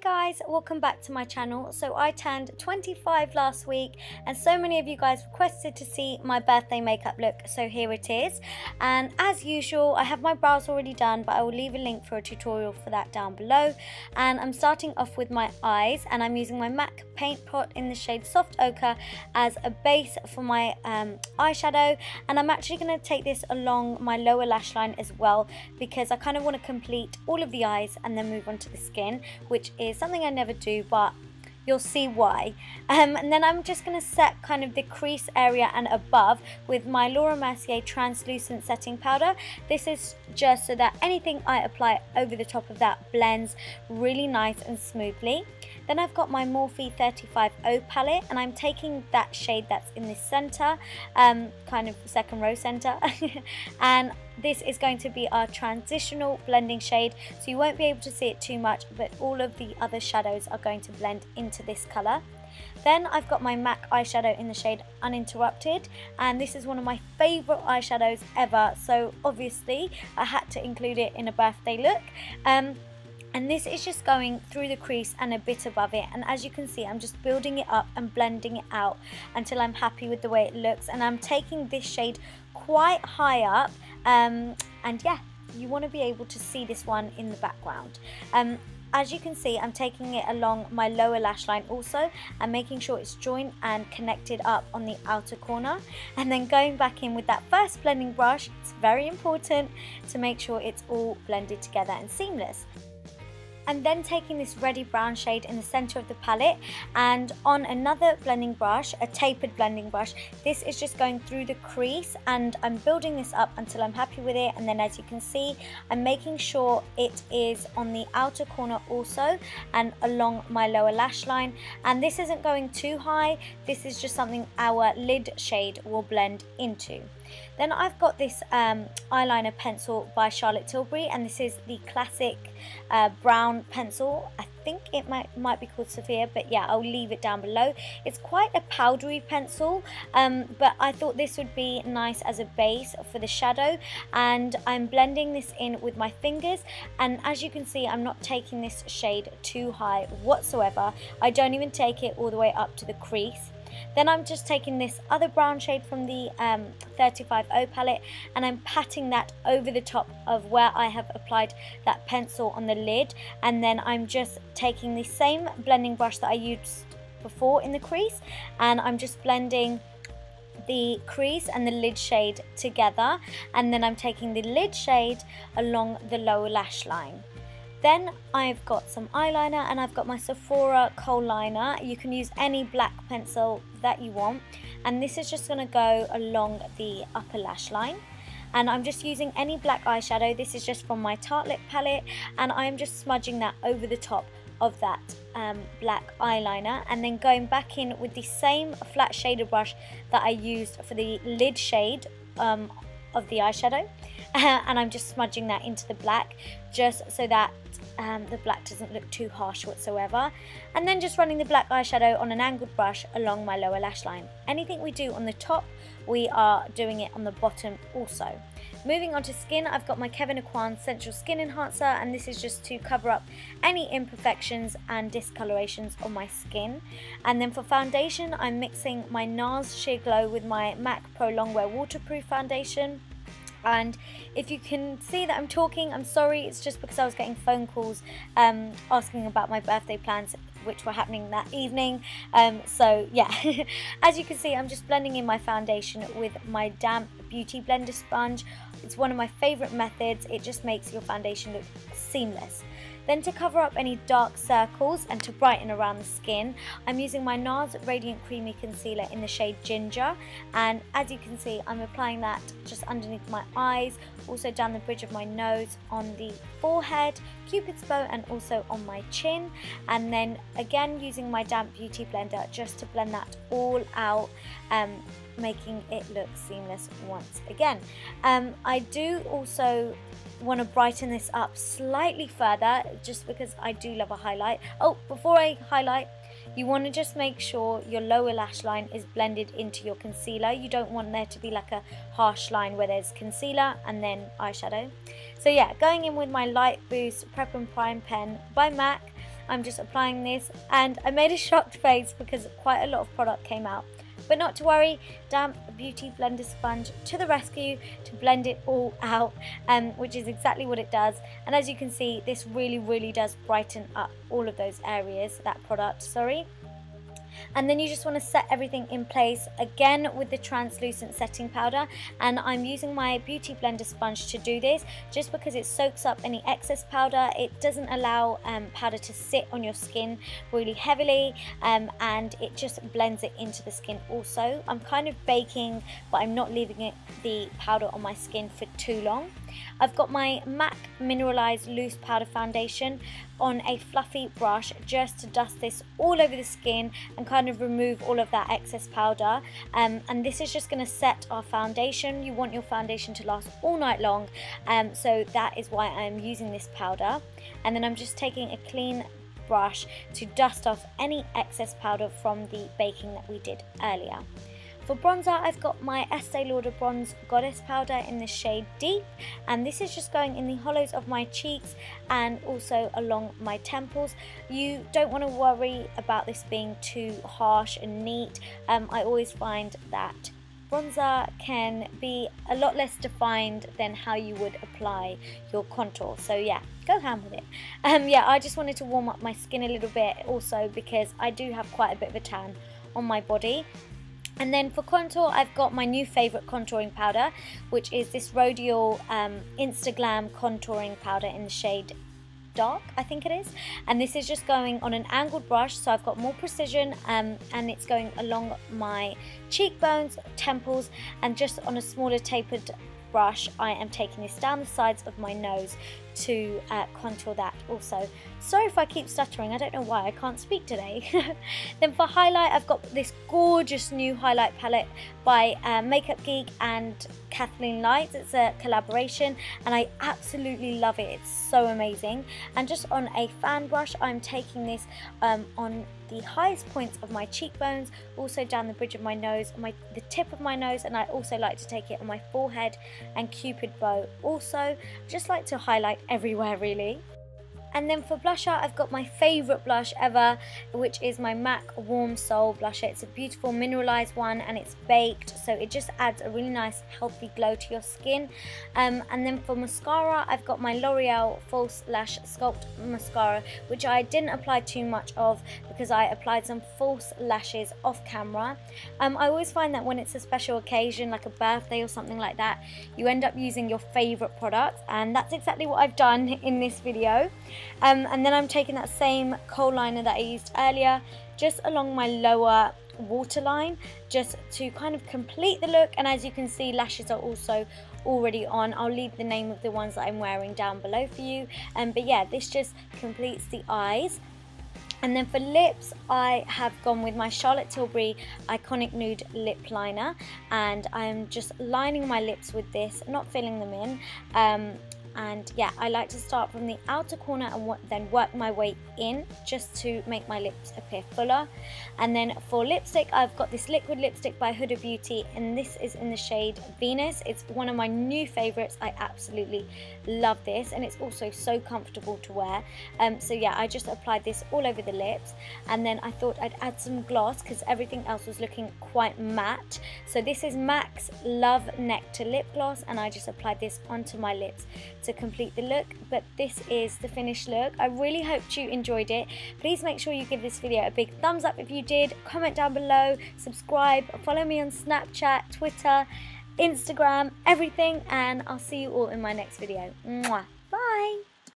guys, welcome back to my channel. So I turned 25 last week and so many of you guys requested to see my birthday makeup look, so here it is. And as usual, I have my brows already done, but I will leave a link for a tutorial for that down below. And I'm starting off with my eyes, and I'm using my MAC paint pot in the shade Soft Ochre as a base for my eyeshadow. And I'm actually going to take this along my lower lash line as well, because I kind of want to complete all of the eyes and then move on to the skin, which is something I never do, but you'll see why. And then I'm just going to set kind of the crease area and above with my Laura Mercier translucent setting powder. This is just so that anything I apply over the top of that blends really nice and smoothly. Then I've got my Morphe 35O palette, and I'm taking that shade that's in the center, kind of second row center, and this is going to be our transitional blending shade, so you won't be able to see it too much, but all of the other shadows are going to blend into this color. Then I've got my MAC eyeshadow in the shade Uninterrupted, and this is one of my favorite eyeshadows ever, so obviously I had to include it in a birthday look. And this is just going through the crease and a bit above it, and as you can see, I'm just building it up and blending it out until I'm happy with the way it looks. And I'm taking this shade quite high up, and yeah, you want to be able to see this one in the background. As you can see, I'm taking it along my lower lash line also, and making sure it's joined and connected up on the outer corner, and then going back in with that first blending brush. It's very important to make sure it's all blended together and seamless. And then taking this reddy brown shade in the center of the palette, and on another blending brush, a tapered blending brush, this is just going through the crease, and I'm building this up until I'm happy with it. And then as you can see, I'm making sure it is on the outer corner also and along my lower lash line. And this isn't going too high, this is just something our lid shade will blend into. Then I've got this eyeliner pencil by Charlotte Tilbury, and this is the classic brown pencil. I think it might be called Sophia, but yeah, I'll leave it down below. It's quite a powdery pencil, but I thought this would be nice as a base for the shadow, and I'm blending this in with my fingers. And as you can see, I'm not taking this shade too high whatsoever. I don't even take it all the way up to the crease. Then I'm just taking this other brown shade from the 35O palette, and I'm patting that over the top of where I have applied that pencil on the lid. And then I'm just taking the same blending brush that I used before in the crease, and I'm just blending the crease and the lid shade together. And then I'm taking the lid shade along the lower lash line. Then I've got some eyeliner, and I've got my Sephora kohl liner. You can use any black pencil that you want, and this is just going to go along the upper lash line. And I'm just using any black eyeshadow. This is just from my Tarte Lip palette, and I'm just smudging that over the top of that black eyeliner, and then going back in with the same flat shader brush that I used for the lid shade of the eyeshadow, and I'm just smudging that into the black, just so that the black doesn't look too harsh whatsoever. And then just running the black eyeshadow on an angled brush along my lower lash line. Anything we do on the top, we are doing it on the bottom also. Moving on to skin, I've got my Kevyn Aucoin Sensual Skin Enhancer, and this is just to cover up any imperfections and discolorations on my skin. And then for foundation, I'm mixing my NARS Sheer Glow with my MAC Pro Longwear Waterproof Foundation. And if you can see that I'm talking, I'm sorry, it's just because I was getting phone calls asking about my birthday plans, which were happening that evening. So yeah, as you can see, I'm just blending in my foundation with my damp beauty blender sponge. It's one of my favorite methods. It just makes your foundation look seamless. Then to cover up any dark circles and to brighten around the skin, I'm using my NARS Radiant Creamy Concealer in the shade Ginger. And as you can see, I'm applying that just underneath my eyes, also down the bridge of my nose, on the forehead, Cupid's bow, and also on my chin. And then again, using my damp beauty blender just to blend that all out, making it look seamless once again. I do also want to brighten this up slightly further, just because I do love a highlight. Oh, before I highlight, you want to just make sure your lower lash line is blended into your concealer. You don't want there to be like a harsh line where there's concealer and then eyeshadow. So yeah, going in with my Light Boost Prep and Prime pen by MAC, I'm just applying this, and I made a shocked face because quite a lot of product came out. But not to worry, damp beauty blender sponge to the rescue to blend it all out, which is exactly what it does. And as you can see, this really does brighten up all of those areas, that product, sorry. And then you just want to set everything in place again with the translucent setting powder, and I'm using my beauty blender sponge to do this just because it soaks up any excess powder. It doesn't allow powder to sit on your skin really heavily, and it just blends it into the skin also. I'm kind of baking, but I'm not leaving the powder on my skin for too long. I've got my MAC Mineralized Loose Powder Foundation on a fluffy brush just to dust this all over the skin and kind of remove all of that excess powder, and this is just going to set our foundation. You want your foundation to last all night long, so that is why I'm using this powder. And then I'm just taking a clean brush to dust off any excess powder from the baking that we did earlier. For bronzer, I've got my Estee Lauder Bronze Goddess powder in the shade Deep, and this is just going in the hollows of my cheeks and also along my temples. You don't want to worry about this being too harsh and neat. I always find that bronzer can be a lot less defined than how you would apply your contour, so yeah, go ham with it. Yeah, I just wanted to warm up my skin a little bit also because I do have quite a bit of a tan on my body. And then for contour, I've got my new favourite contouring powder, which is this Rodial Instaglam contouring powder in the shade Dark, I think it is. And this is just going on an angled brush, so I've got more precision, and it's going along my cheekbones, temples, and just on a smaller tapered brush I am taking this down the sides of my nose to contour that also. Sorry if I keep stuttering, I don't know why, I can't speak today. Then for highlight, I've got this gorgeous new highlight palette by Makeup Geek and Kathleen Lights. It's a collaboration and I absolutely love it, it's so amazing. And just on a fan brush, I'm taking this on the highest points of my cheekbones, also down the bridge of my nose, the tip of my nose, and I also like to take it on my forehead and cupid bow also. Just like to highlight everywhere really. And then for blusher, I've got my favourite blush ever, which is my MAC Warm Soul blusher. It's a beautiful mineralised one and it's baked, so it just adds a really nice healthy glow to your skin. And then for mascara, I've got my L'Oreal False Lash Sculpt mascara, which I didn't apply too much of because I applied some false lashes off camera. I always find that when it's a special occasion like a birthday or something like that, you end up using your favourite products, and that's exactly what I've done in this video. And then I'm taking that same kohl liner that I used earlier just along my lower waterline just to kind of complete the look. And as you can see, lashes are also already on. I'll leave the name of the ones that I'm wearing down below for you. But yeah, this just completes the eyes. And then for lips, I have gone with my Charlotte Tilbury Iconic Nude Lip Liner, and I'm just lining my lips with this, not filling them in. And yeah, I like to start from the outer corner and then work my way in just to make my lips appear fuller. And then for lipstick, I've got this liquid lipstick by Huda Beauty, and this is in the shade Venus. It's one of my new favourites. I absolutely love this, and it's also so comfortable to wear. So yeah, I just applied this all over the lips, and then I thought I'd add some gloss because everything else was looking quite matte. So this is MAC's Love Nectar Lip Gloss, and I just applied this onto my lips to complete the look. But this is the finished look. I really hoped you enjoyed it. Please make sure you give this video a big thumbs up if you did, comment down below, subscribe, follow me on Snapchat, Twitter, Instagram, everything, and I'll see you all in my next video. Mwah. Bye.